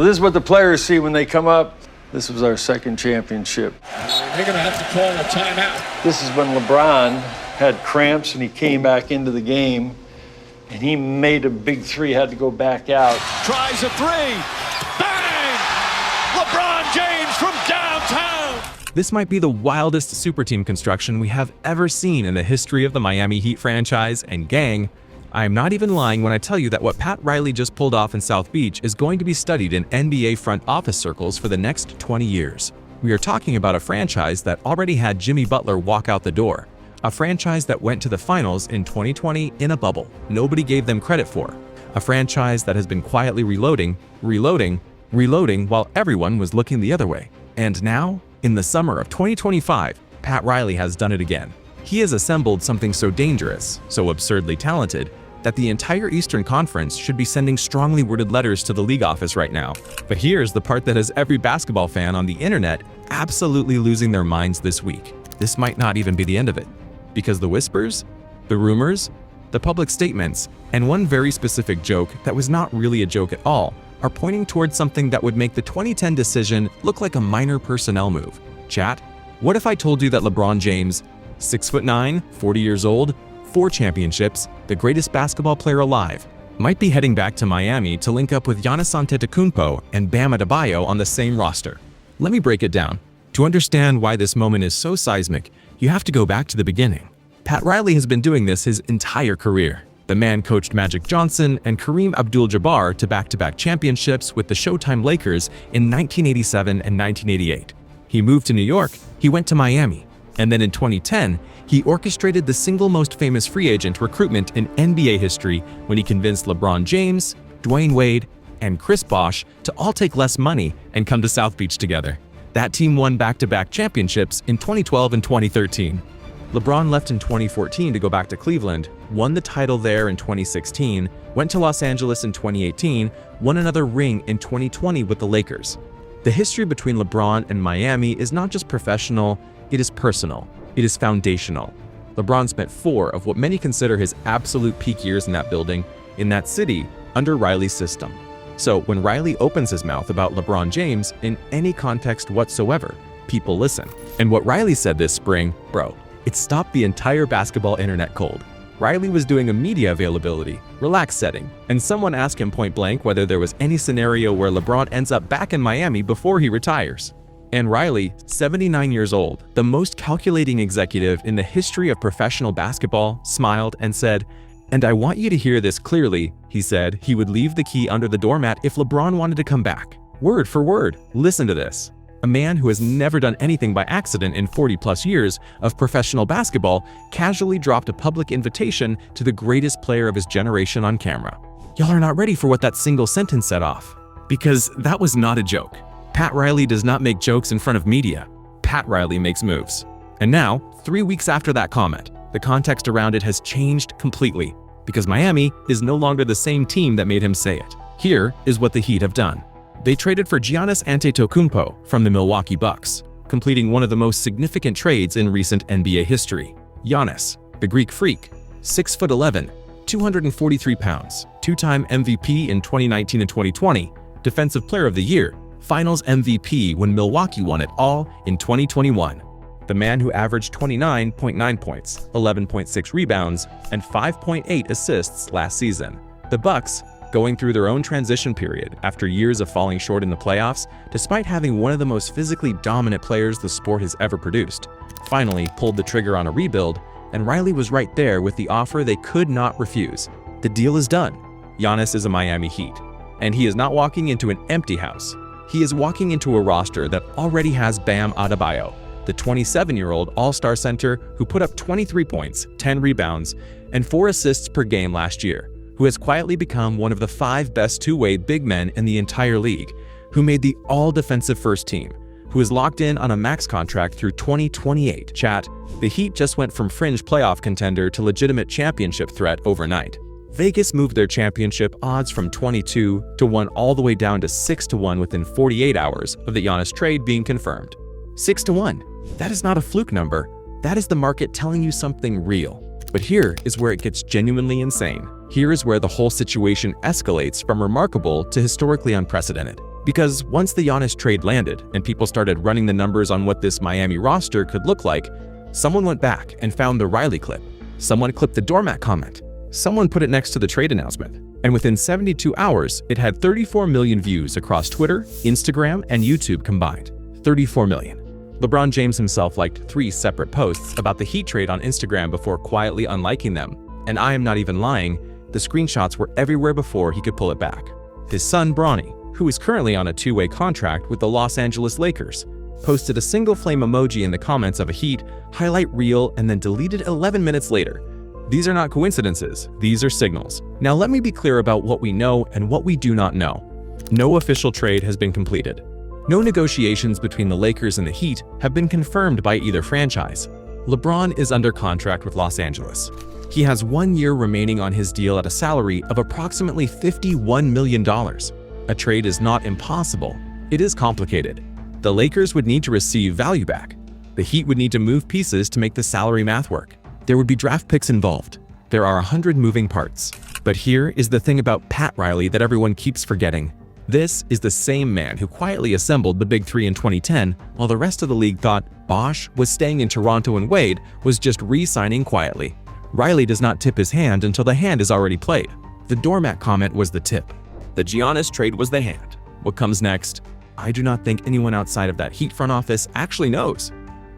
This is what the players see when they come up. This was our second championship. They're going to have to call a timeout. This is when LeBron had cramps and he came back into the game and he made a big three, had to go back out. Tries a three. Bang! LeBron James from downtown. This might be the wildest super team construction we have ever seen in the history of the Miami Heat franchise, and gang, I am not even lying when I tell you that what Pat Riley just pulled off in South Beach is going to be studied in NBA front office circles for the next 20 years. We are talking about a franchise that already had Jimmy Butler walk out the door. A franchise that went to the finals in 2020 in a bubble nobody gave them credit for. A franchise that has been quietly reloading while everyone was looking the other way. And now, in the summer of 2025, Pat Riley has done it again. He has assembled something so dangerous, so absurdly talented, that the entire Eastern Conference should be sending strongly worded letters to the league office right now. But here's the part that has every basketball fan on the internet absolutely losing their minds this week. This might not even be the end of it. Because the whispers, the rumors, the public statements, and one very specific joke that was not really a joke at all are pointing towards something that would make the 2010 decision look like a minor personnel move. Chat, what if I told you that LeBron James, 6'9", 40 years old, 4 championships, the greatest basketball player alive, might be heading back to Miami to link up with Giannis Antetokounmpo and Bam Adebayo on the same roster? Let me break it down. To understand why this moment is so seismic, you have to go back to the beginning. Pat Riley has been doing this his entire career. The man coached Magic Johnson and Kareem Abdul-Jabbar to back-to-back championships with the Showtime Lakers in 1987 and 1988. He moved to New York, he went to Miami, and then in 2010, he orchestrated the single most famous free agent recruitment in NBA history when he convinced LeBron James, Dwayne Wade, and Chris Bosh to all take less money and come to South Beach together. That team won back-to-back championships in 2012 and 2013. LeBron left in 2014 to go back to Cleveland, won the title there in 2016, went to Los Angeles in 2018, won another ring in 2020 with the Lakers. The history between LeBron and Miami is not just professional, it is personal. It is foundational. LeBron spent 4 of what many consider his absolute peak years in that building, in that city, under Riley's system. So when Riley opens his mouth about LeBron James in any context whatsoever, people listen. And what Riley said this spring, bro, it stopped the entire basketball internet cold. Riley was doing a media availability, relax setting, and someone asked him point blank whether there was any scenario where LeBron ends up back in Miami before he retires. And Riley, 79 years old, the most calculating executive in the history of professional basketball, smiled and said, "And I want you to hear this clearly," he said he would leave the key under the doormat if LeBron wanted to come back. Word for word, listen to this. A man who has never done anything by accident in 40+ years of professional basketball casually dropped a public invitation to the greatest player of his generation on camera. Y'all are not ready for what that single sentence set off. Because that was not a joke. Pat Riley does not make jokes in front of media. Pat Riley makes moves. And now, 3 weeks after that comment, the context around it has changed completely, because Miami is no longer the same team that made him say it. Here is what the Heat have done. They traded for Giannis Antetokounmpo from the Milwaukee Bucks, completing one of the most significant trades in recent NBA history. Giannis, the Greek freak, 6'11", 243 pounds, 2-time MVP in 2019 and 2020, Defensive Player of the Year, Finals MVP when Milwaukee won it all in 2021. The man who averaged 29.9 points, 11.6 rebounds, and 5.8 assists last season. The Bucks, going through their own transition period after years of falling short in the playoffs, despite having one of the most physically dominant players the sport has ever produced, finally pulled the trigger on a rebuild, and Riley was right there with the offer they could not refuse. The deal is done. Giannis is a Miami Heat, and he is not walking into an empty house. He is walking into a roster that already has Bam Adebayo, the 27-year-old all-star center who put up 23 points, 10 rebounds, and 4 assists per game last year, who has quietly become one of the 5 best two-way big men in the entire league, who made the all-defensive first team, who is locked in on a max contract through 2028. Chat, the Heat just went from fringe playoff contender to legitimate championship threat overnight. Vegas moved their championship odds from 22-1 all the way down to 6-1 within 48 hours of the Giannis trade being confirmed. 6-1. That is not a fluke number. That is the market telling you something real. But here is where it gets genuinely insane. Here is where the whole situation escalates from remarkable to historically unprecedented. Because once the Giannis trade landed and people started running the numbers on what this Miami roster could look like, someone went back and found the Riley clip. Someone clipped the doormat comment. Someone put it next to the trade announcement. And within 72 hours, it had 34 million views across Twitter, Instagram, and YouTube combined. 34 million. LeBron James himself liked 3 separate posts about the Heat trade on Instagram before quietly unliking them. And I am not even lying, the screenshots were everywhere before he could pull it back. His son, Bronny, who is currently on a 2-way contract with the Los Angeles Lakers, posted a single flame emoji in the comments of a Heat highlight reel and then deleted 11 minutes later. These are not coincidences, these are signals. Now let me be clear about what we know and what we do not know. No official trade has been completed. No negotiations between the Lakers and the Heat have been confirmed by either franchise. LeBron is under contract with Los Angeles. He has 1 year remaining on his deal at a salary of approximately $51 million. A trade is not impossible, it is complicated. The Lakers would need to receive value back. The Heat would need to move pieces to make the salary math work. There would be draft picks involved. There are 100 moving parts. But here is the thing about Pat Riley that everyone keeps forgetting. This is the same man who quietly assembled the Big Three in 2010, while the rest of the league thought Bosh was staying in Toronto and Wade was just re-signing quietly. Riley does not tip his hand until the hand is already played. The doormat comment was the tip. The Giannis trade was the hand. What comes next? I do not think anyone outside of that Heat front office actually knows.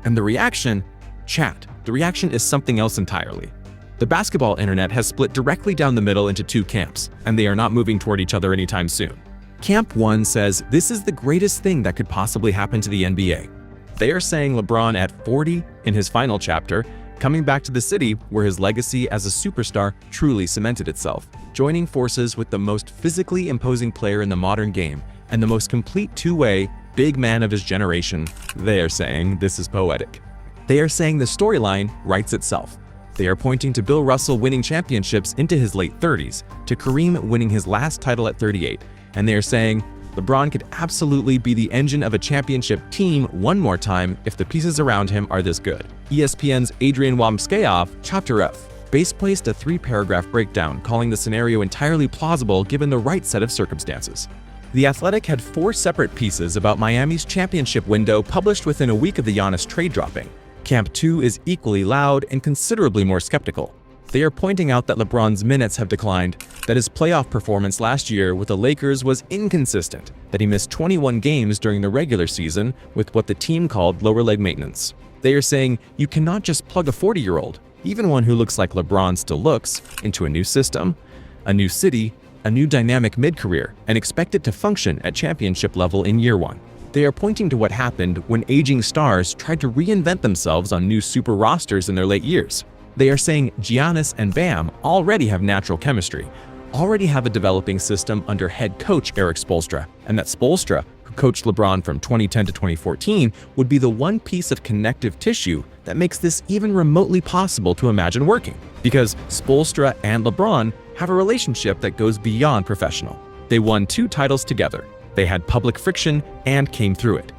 And the reaction? Chat. The reaction is something else entirely. The basketball internet has split directly down the middle into 2 camps, and they are not moving toward each other anytime soon. Camp 1 says this is the greatest thing that could possibly happen to the NBA. They are saying LeBron at 40 in his final chapter, coming back to the city where his legacy as a superstar truly cemented itself, joining forces with the most physically imposing player in the modern game and the most complete 2-way big man of his generation. They are saying this is poetic. They are saying the storyline writes itself. They are pointing to Bill Russell winning championships into his late 30s, to Kareem winning his last title at 38, and they are saying LeBron could absolutely be the engine of a championship team one more time if the pieces around him are this good. ESPN's Adrian Wamskeov, Chapter F, base-placed a 3-paragraph breakdown calling the scenario entirely plausible given the right set of circumstances. The Athletic had 4 separate pieces about Miami's championship window published within a week of the Giannis trade dropping. Camp 2 is equally loud and considerably more skeptical. They are pointing out that LeBron's minutes have declined, that his playoff performance last year with the Lakers was inconsistent, that he missed 21 games during the regular season with what the team called lower leg maintenance. They are saying you cannot just plug a 40-year-old, even one who looks like LeBron still looks, into a new system, a new city, a new dynamic mid-career, and expect it to function at championship level in year 1. They are pointing to what happened when aging stars tried to reinvent themselves on new super rosters in their late years. They are saying Giannis and Bam already have natural chemistry, already have a developing system under head coach Erik Spoelstra, and that Spoelstra, who coached LeBron from 2010 to 2014, would be the one piece of connective tissue that makes this even remotely possible to imagine working. Because Spoelstra and LeBron have a relationship that goes beyond professional. They won 2 titles together. They had public friction and came through it.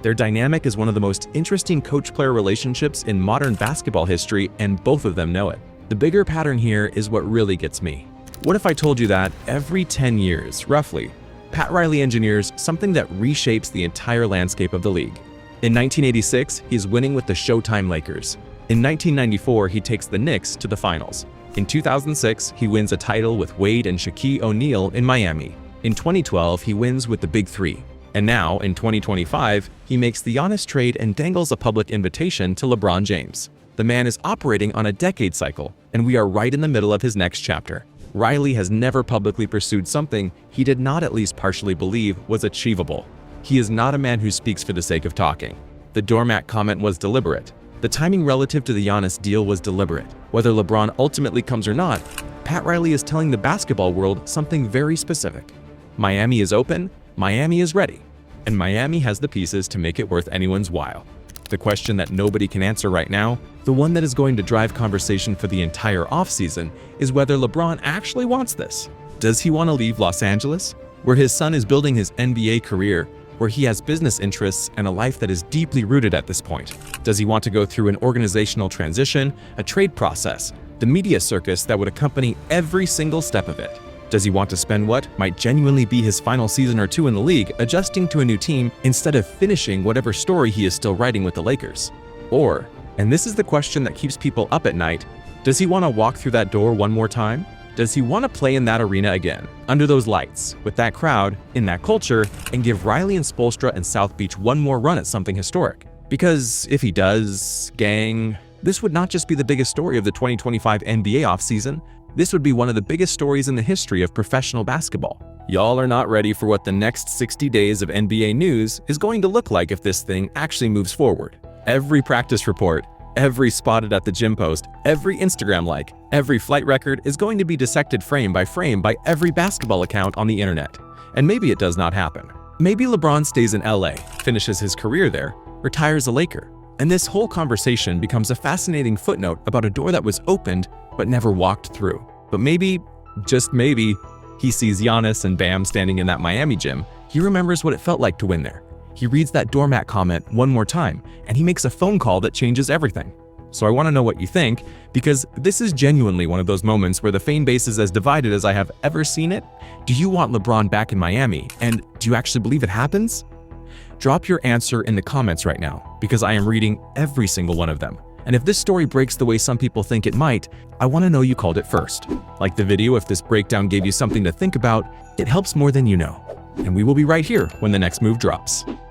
Their dynamic is one of the most interesting coach-player relationships in modern basketball history, and both of them know it. The bigger pattern here is what really gets me. What if I told you that every 10 years, roughly, Pat Riley engineers something that reshapes the entire landscape of the league? In 1986, he's winning with the Showtime Lakers. In 1994, he takes the Knicks to the finals. In 2006, he wins a title with Wade and Shaquille O'Neal in Miami. In 2012, he wins with the Big Three. And now, in 2025, he makes the Giannis trade and dangles a public invitation to LeBron James. The man is operating on a decade cycle, and we are right in the middle of his next chapter. Riley has never publicly pursued something he did not at least partially believe was achievable. He is not a man who speaks for the sake of talking. The doormat comment was deliberate. The timing relative to the Giannis deal was deliberate. Whether LeBron ultimately comes or not, Pat Riley is telling the basketball world something very specific. Miami is open, Miami is ready, and Miami has the pieces to make it worth anyone's while. The question that nobody can answer right now, the one that is going to drive conversation for the entire offseason, is whether LeBron actually wants this. Does he want to leave Los Angeles, where his son is building his NBA career, where he has business interests and a life that is deeply rooted at this point? Does he want to go through an organizational transition, a trade process, the media circus that would accompany every single step of it? Does he want to spend what might genuinely be his final season or two in the league adjusting to a new team instead of finishing whatever story he is still writing with the Lakers? Or, and this is the question that keeps people up at night, does he want to walk through that door one more time? Does he want to play in that arena again, under those lights, with that crowd, in that culture, and give Riley and Spoelstra and South Beach one more run at something historic? Because if he does, gang, this would not just be the biggest story of the 2025 NBA offseason, this would be one of the biggest stories in the history of professional basketball. Y'all are not ready for what the next 60 days of NBA news is going to look like if this thing actually moves forward. Every practice report, every spotted at the gym post, every Instagram like, every flight record is going to be dissected frame by every basketball account on the internet. And maybe it does not happen. Maybe LeBron stays in LA, finishes his career there, retires a Laker, and this whole conversation becomes a fascinating footnote about a door that was opened but never walked through. But maybe, just maybe, he sees Giannis and Bam standing in that Miami gym. He remembers what it felt like to win there. He reads that doormat comment one more time, and he makes a phone call that changes everything. So I want to know what you think, because this is genuinely one of those moments where the fan base is as divided as I have ever seen it. Do you want LeBron back in Miami, and do you actually believe it happens? Drop your answer in the comments right now, because I am reading every single one of them. And if this story breaks the way some people think it might, I want to know you called it first. Like the video if this breakdown gave you something to think about, it helps more than you know. And we will be right here when the next move drops.